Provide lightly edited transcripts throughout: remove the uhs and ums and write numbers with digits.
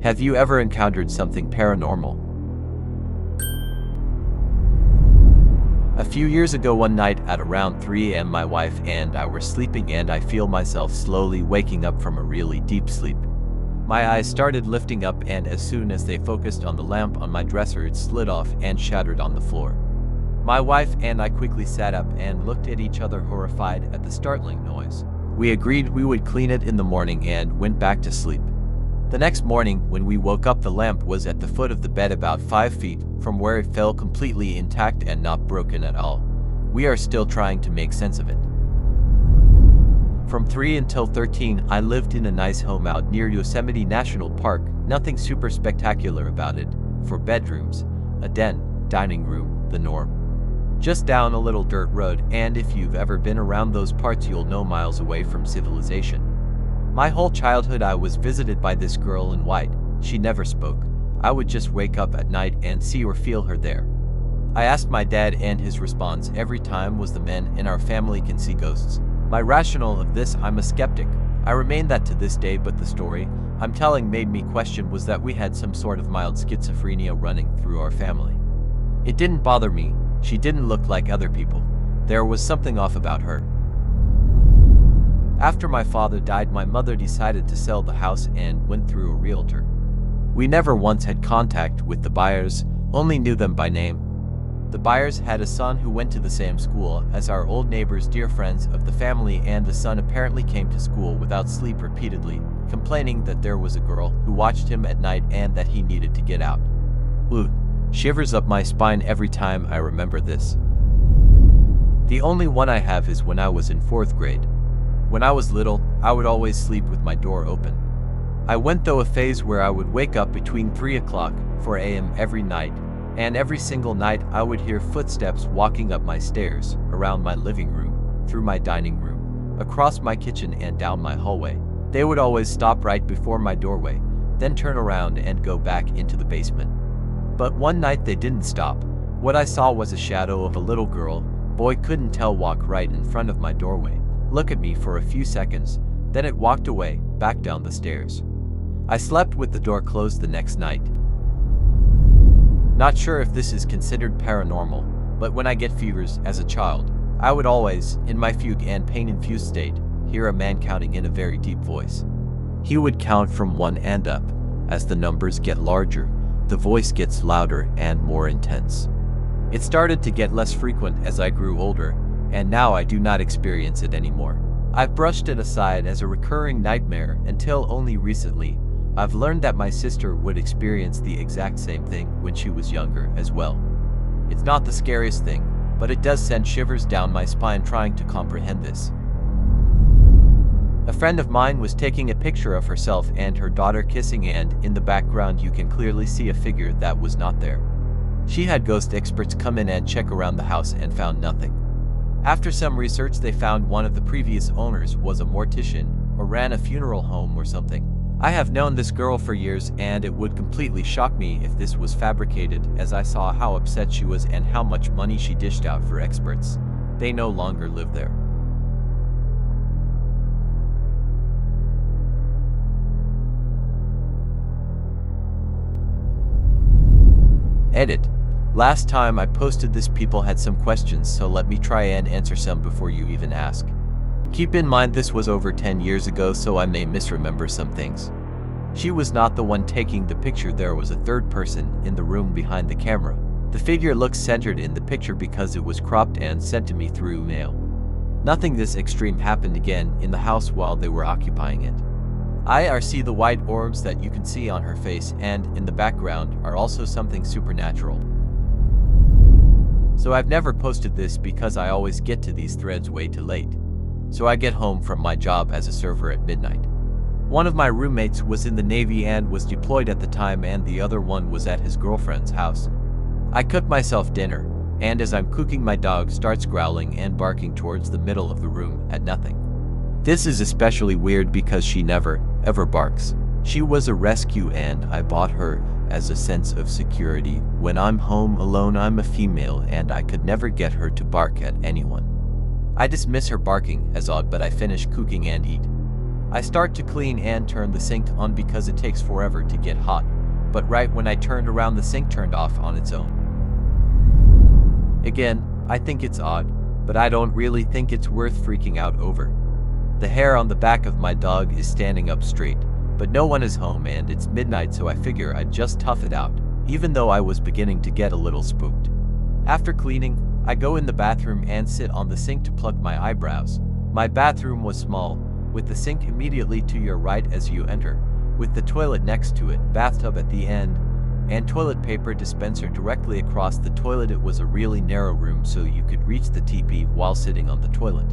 Have you ever encountered something paranormal? A few years ago one night at around 3 a.m. my wife and I were sleeping and I feel myself slowly waking up from a really deep sleep. My eyes started lifting up and as soon as they focused on the lamp on my dresser it slid off and shattered on the floor. My wife and I quickly sat up and looked at each other horrified at the startling noise. We agreed we would clean it in the morning and went back to sleep. The next morning, when we woke up, the lamp was at the foot of the bed about 5 feet from where it fell, completely intact and not broken at all. We are still trying to make sense of it. From 3 until 13, I lived in a nice home out near Yosemite National Park. Nothing super spectacular about it. 4 bedrooms, a den, dining room, the norm. Just down a little dirt road, and if you've ever been around those parts you'll know miles away from civilization. My whole childhood I was visited by this girl in white. She never spoke. I would just wake up at night and see or feel her there. I asked my dad and his response every time was the men in our family can see ghosts. My rationale of this, I'm a skeptic. I remain that to this day, but the story I'm telling made me question was that we had some sort of mild schizophrenia running through our family. It didn't bother me. She didn't look like other people. There was something off about her. After my father died, my mother decided to sell the house and went through a realtor. We never once had contact with the buyers, only knew them by name. The buyers had a son who went to the same school as our old neighbors, dear friends of the family, and the son apparently came to school without sleep repeatedly, complaining that there was a girl who watched him at night and that he needed to get out. Ooh, shivers up my spine every time I remember this. The only one I have is when I was in 4th grade. When I was little, I would always sleep with my door open. I went through a phase where I would wake up between 3 o'clock, 4 a.m. every night, and every single night I would hear footsteps walking up my stairs, around my living room, through my dining room, across my kitchen and down my hallway. They would always stop right before my doorway, then turn around and go back into the basement. But one night they didn't stop. What I saw was a shadow of a little girl, boy couldn't tell, walk right in front of my doorway. Look at me for a few seconds, then it walked away, back down the stairs. I slept with the door closed the next night. Not sure if this is considered paranormal, but when I get fevers as a child, I would always, in my fugue and pain-infused state, hear a man counting in a very deep voice. He would count from 1 and up. As the numbers get larger, the voice gets louder and more intense. It started to get less frequent as I grew older, and now I do not experience it anymore. I've brushed it aside as a recurring nightmare until only recently, I've learned that my sister would experience the exact same thing when she was younger as well. It's not the scariest thing, but it does send shivers down my spine trying to comprehend this. A friend of mine was taking a picture of herself and her daughter kissing, and in the background you can clearly see a figure that was not there. She had ghost experts come in and check around the house and found nothing. After some research, they found one of the previous owners was a mortician or ran a funeral home or something. I have known this girl for years and it would completely shock me if this was fabricated, as I saw how upset she was and how much money she dished out for experts. They no longer live there. Edit. Last time I posted this, people had some questions, so let me try and answer some before you even ask. Keep in mind this was over 10 years ago, so I may misremember some things. She was not the one taking the picture. There was a third person in the room behind the camera. The figure looks centered in the picture because it was cropped and sent to me through mail. Nothing this extreme happened again in the house while they were occupying it. I see the white orbs that you can see on her face, and in the background are also something supernatural. So I've never posted this because I always get to these threads way too late. So I get home from my job as a server at midnight. One of my roommates was in the Navy and was deployed at the time, and the other one was at his girlfriend's house. I cook myself dinner, and as I'm cooking, my dog starts growling and barking towards the middle of the room at nothing. This is especially weird because she never, ever barks. She was a rescue and I bought her as a sense of security. When I'm home alone, I'm a female and I could never get her to bark at anyone. I dismiss her barking as odd, but I finish cooking and eat. I start to clean and turn the sink on because it takes forever to get hot, but right when I turned around, the sink turned off on its own. Again, I think it's odd, but I don't really think it's worth freaking out over. The hair on the back of my dog is standing up straight, but no one is home and it's midnight, so I figure I'd just tough it out, even though I was beginning to get a little spooked. After cleaning, I go in the bathroom and sit on the sink to pluck my eyebrows. My bathroom was small, with the sink immediately to your right as you enter, with the toilet next to it, bathtub at the end, and toilet paper dispenser directly across the toilet. It was a really narrow room, so you could reach the TP while sitting on the toilet.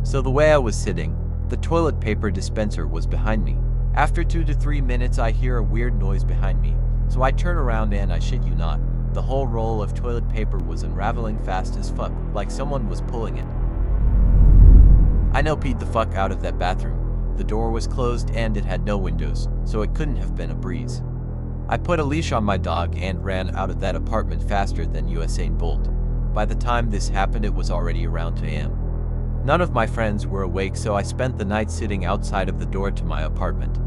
So the way I was sitting, the toilet paper dispenser was behind me. After 2 to 3 minutes, I hear a weird noise behind me, so I turn around and I shit you not, the whole roll of toilet paper was unraveling fast as fuck, like someone was pulling it. I peed the fuck out of that bathroom. The door was closed and it had no windows, so it couldn't have been a breeze. I put a leash on my dog and ran out of that apartment faster than Usain Bolt. By the time this happened, it was already around 2 a.m. None of my friends were awake, so I spent the night sitting outside of the door to my apartment.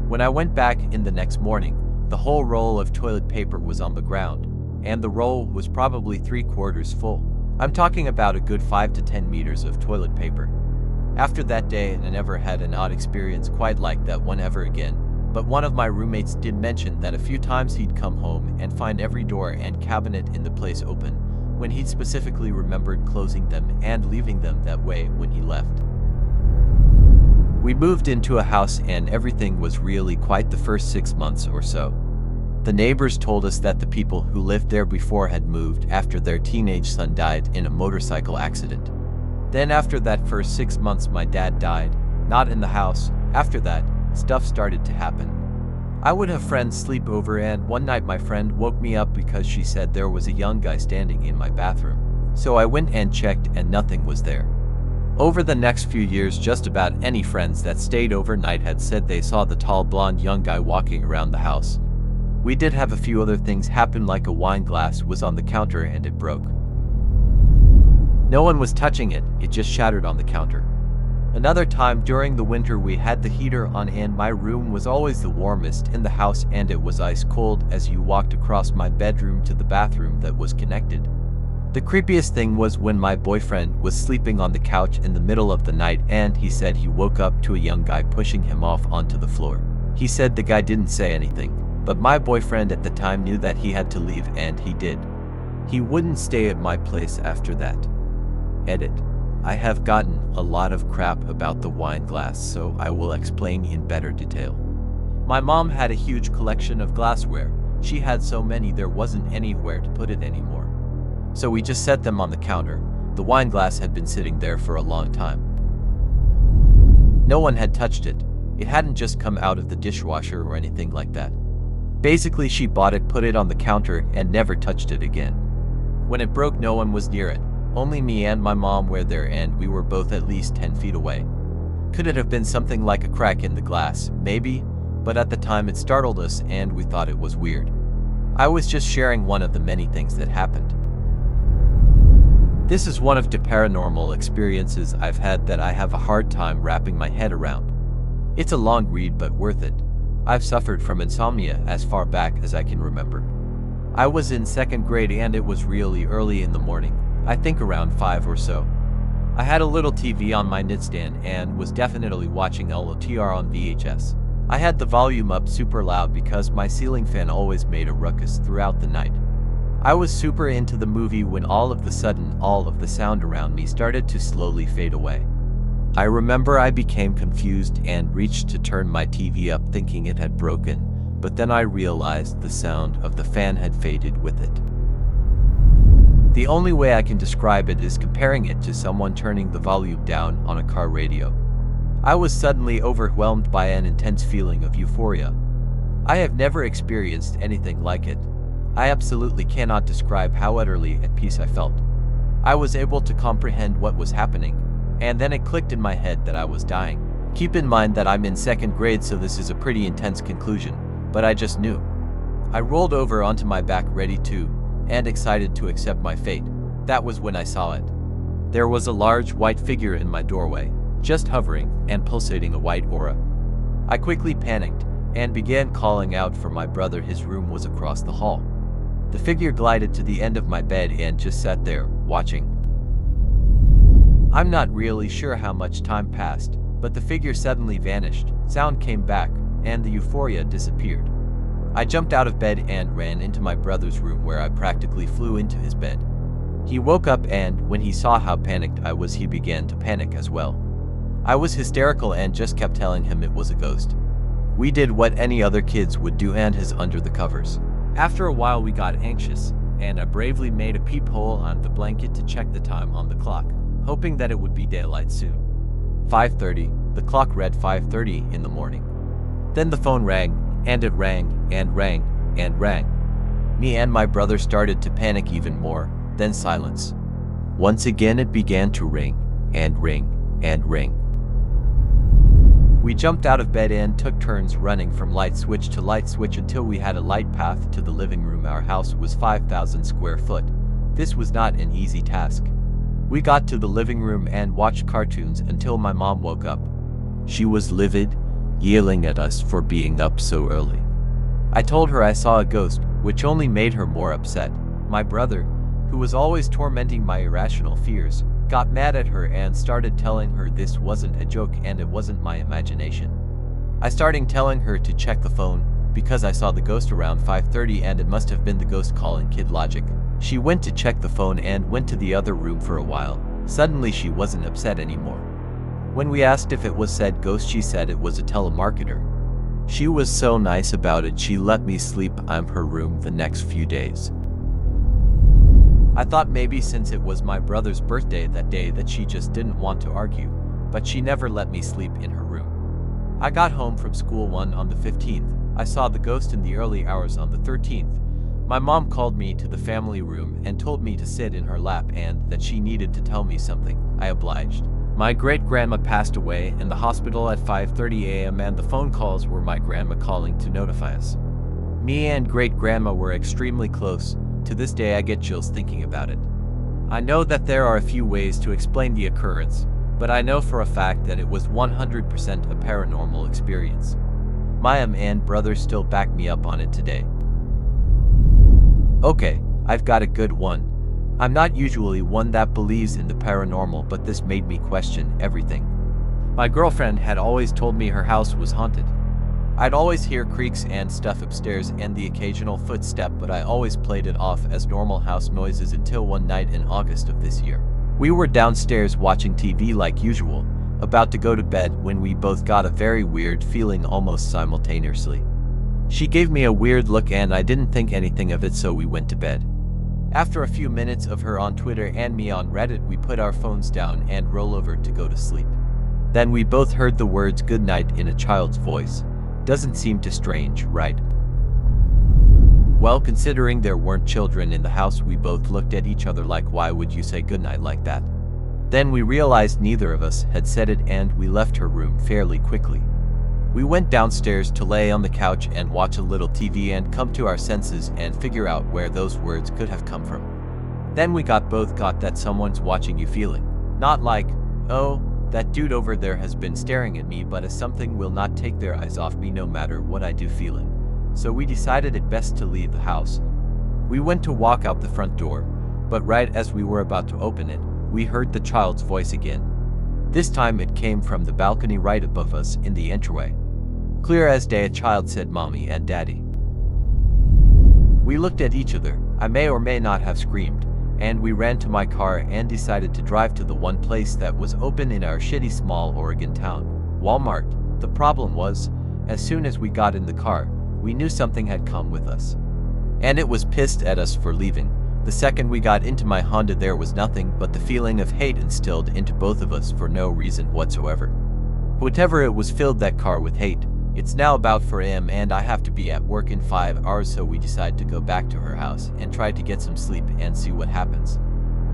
When I went back in the next morning, the whole roll of toilet paper was on the ground, and the roll was probably 3/4 full. I'm talking about a good 5 to 10 meters of toilet paper. After that day, I never had an odd experience quite like that one ever again, but one of my roommates did mention that a few times he'd come home and find every door and cabinet in the place open, when he'd specifically remembered closing them and leaving them that way when he left. We moved into a house and everything was really quiet the first 6 months or so. The neighbors told us that the people who lived there before had moved after their teenage son died in a motorcycle accident. Then after that first 6 months, my dad died, not in the house. After that, stuff started to happen. I would have friends sleep over, and one night my friend woke me up because she said there was a young guy standing in my bathroom. So I went and checked and nothing was there. Over the next few years, just about any friends that stayed overnight had said they saw the tall blonde young guy walking around the house. We did have a few other things happen, like a wine glass was on the counter and it broke. No one was touching it, it just shattered on the counter. Another time during the winter, we had the heater on and my room was always the warmest in the house, and it was ice cold as you walked across my bedroom to the bathroom that was connected. The creepiest thing was when my boyfriend was sleeping on the couch in the middle of the night and he said he woke up to a young guy pushing him off onto the floor. He said the guy didn't say anything, but my boyfriend at the time knew that he had to leave, and he did. He wouldn't stay at my place after that. Edit. I have gotten a lot of crap about the wine glass, so I will explain in better detail. My mom had a huge collection of glassware. She had so many there wasn't anywhere to put it anymore. So we just set them on the counter. The wine glass had been sitting there for a long time. No one had touched it. It hadn't just come out of the dishwasher or anything like that. Basically, she bought it, put it on the counter, and never touched it again. When it broke, no one was near it. Only me and my mom were there, and we were both at least 10 feet away. Could it have been something like a crack in the glass? Maybe, but at the time it startled us and we thought it was weird. I was just sharing one of the many things that happened. This is one of the paranormal experiences I've had that I have a hard time wrapping my head around. It's a long read, but worth it. I've suffered from insomnia as far back as I can remember. I was in 2nd grade and it was really early in the morning. I think around 5 or so. I had a little TV on my nightstand and was definitely watching LOTR on VHS. I had the volume up super loud because my ceiling fan always made a ruckus throughout the night. I was super into the movie when all of a sudden all of the sound around me started to slowly fade away. I remember I became confused and reached to turn my TV up thinking it had broken, but then I realized the sound of the fan had faded with it. The only way I can describe it is comparing it to someone turning the volume down on a car radio. I was suddenly overwhelmed by an intense feeling of euphoria. I have never experienced anything like it. I absolutely cannot describe how utterly at peace I felt. I was able to comprehend what was happening, and then it clicked in my head that I was dying. Keep in mind that I'm in 2nd grade, so this is a pretty intense conclusion, but I just knew. I rolled over onto my back, ready to, and excited to accept my fate. That was when I saw it. There was a large white figure in my doorway. just hovering and pulsating a white aura. I quickly panicked and began calling out for my brother. His room was across the hall. The figure glided to the end of my bed and just sat there, watching. I'm not really sure how much time passed, but the figure suddenly vanished, sound came back, and the euphoria disappeared. I jumped out of bed and ran into my brother's room, where I practically flew into his bed. He woke up, and when he saw how panicked I was, he began to panic as well. I was hysterical and just kept telling him it was a ghost. We did what any other kids would do and hid under the covers. After a while we got anxious, and I bravely made a peephole on the blanket to check the time on the clock, hoping that it would be daylight soon. 5:30, the clock read 5:30 in the morning. Then the phone rang, and it rang, and rang, and rang. Me and my brother started to panic even more, then silence. Once again it began to ring, and ring, and ring. We jumped out of bed and took turns running from light switch to light switch until we had a light path to the living room. Our house was 5,000 square foot. This was not an easy task. We got to the living room and watched cartoons until my mom woke up. She was livid, yelling at us for being up so early. I told her I saw a ghost, which only made her more upset. My brother, who was always tormenting my irrational fears, got mad at her and started telling her this wasn't a joke and it wasn't my imagination. I started telling her to check the phone, because I saw the ghost around 5:30 and it must have been the ghost calling. Kid logic. She went to check the phone and went to the other room for a while. Suddenly she wasn't upset anymore. When we asked if it was said ghost, she said it was a telemarketer. She was so nice about it, she let me sleep in her room the next few days. I thought maybe since it was my brother's birthday that day that she just didn't want to argue, but she never let me sleep in her room. I got home from school on the 15th. I saw the ghost in the early hours on the 13th. My mom called me to the family room and told me to sit in her lap and that she needed to tell me something. I obliged. My great-grandma passed away in the hospital at 5:30 a.m. and the phone calls were my grandma calling to notify us. Me and great-grandma were extremely close. To this day I get chills thinking about it. I know that there are a few ways to explain the occurrence, but I know for a fact that it was 100% a paranormal experience. My mom and brother still back me up on it today. Okay, I've got a good one. I'm not usually one that believes in the paranormal, but this made me question everything. My girlfriend had always told me her house was haunted. I'd always hear creaks and stuff upstairs and the occasional footstep, but I always played it off as normal house noises until one night in August of this year. We were downstairs watching TV like usual, about to go to bed, when we both got a very weird feeling almost simultaneously. She gave me a weird look and I didn't think anything of it, so we went to bed. After a few minutes of her on Twitter and me on Reddit, we put our phones down and roll over to go to sleep. Then we both heard the words "good night" in a child's voice. Doesn't seem too strange, right? Well, considering there weren't children in the house, we both looked at each other like, why would you say goodnight like that? Then we realized neither of us had said it and we left her room fairly quickly. We went downstairs to lay on the couch and watch a little TV and come to our senses and figure out where those words could have come from. Then we both got that someone's watching you feeling. Not like, oh, that dude over there has been staring at me, but as something will not take their eyes off me no matter what I do feeling. So we decided it best to leave the house. We went to walk out the front door, but right as we were about to open it, we heard the child's voice again. This time it came from the balcony right above us in the entryway. Clear as day, a child said "Mommy" and "Daddy." We looked at each other. I may or may not have screamed, and we ran to my car and decided to drive to the one place that was open in our shitty small Oregon town, Walmart. The problem was, as soon as we got in the car, we knew something had come with us. And it was pissed at us for leaving. The second we got into my Honda, there was nothing but the feeling of hate instilled into both of us for no reason whatsoever. Whatever it was filled that car with hate. It's now about 4 a.m. and I have to be at work in 5 hours, so we decide to go back to her house and try to get some sleep and see what happens.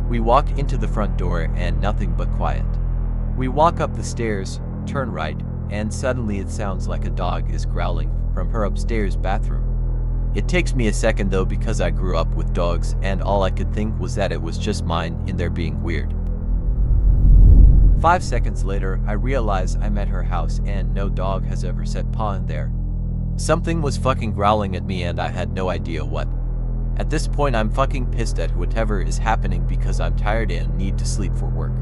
We walk into the front door and nothing but quiet. We walk up the stairs, turn right, and suddenly it sounds like a dog is growling from her upstairs bathroom. It takes me a second though, because I grew up with dogs and all I could think was that it was just mine in there being weird. 5 seconds later, I realize I'm at her house and no dog has ever set paw in there. Something was fucking growling at me and I had no idea what. At this point, I'm fucking pissed at whatever is happening because I'm tired and need to sleep for work.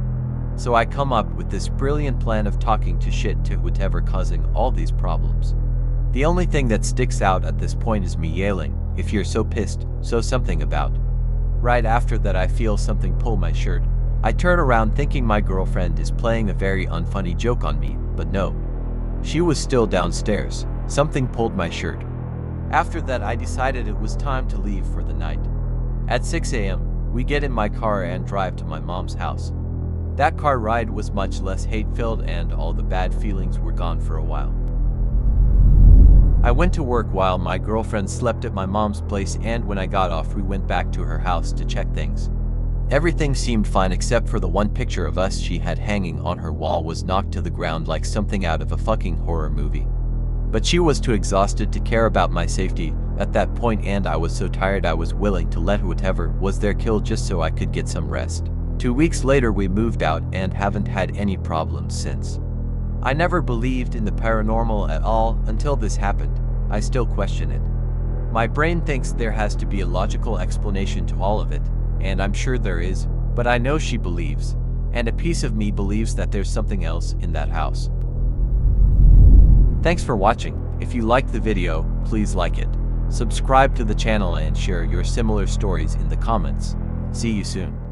So I come up with this brilliant plan of talking to shit to whatever causing all these problems. The only thing that sticks out at this point is me yelling, "If you're so pissed, so something about." Right after that, I feel something pull my shirt. I turn around thinking my girlfriend is playing a very unfunny joke on me, but no. She was still downstairs. Something pulled my shirt. After that, I decided it was time to leave for the night. At 6 a.m., we get in my car and drive to my mom's house. That car ride was much less hate-filled and all the bad feelings were gone for a while. I went to work while my girlfriend slept at my mom's place, and when I got off, we went back to her house to check things. Everything seemed fine except for the one picture of us she had hanging on her wall was knocked to the ground like something out of a fucking horror movie. But she was too exhausted to care about my safety at that point, and I was so tired I was willing to let whatever was there kill just so I could get some rest. 2 weeks later, we moved out and haven't had any problems since. I never believed in the paranormal at all until this happened. I still question it. My brain thinks there has to be a logical explanation to all of it, and I'm sure there is, but I know she believes, and a piece of me believes that there's something else in that house. Thanks for watching. If you liked the video, please like it. Subscribe to the channel and share your similar stories in the comments. See you soon.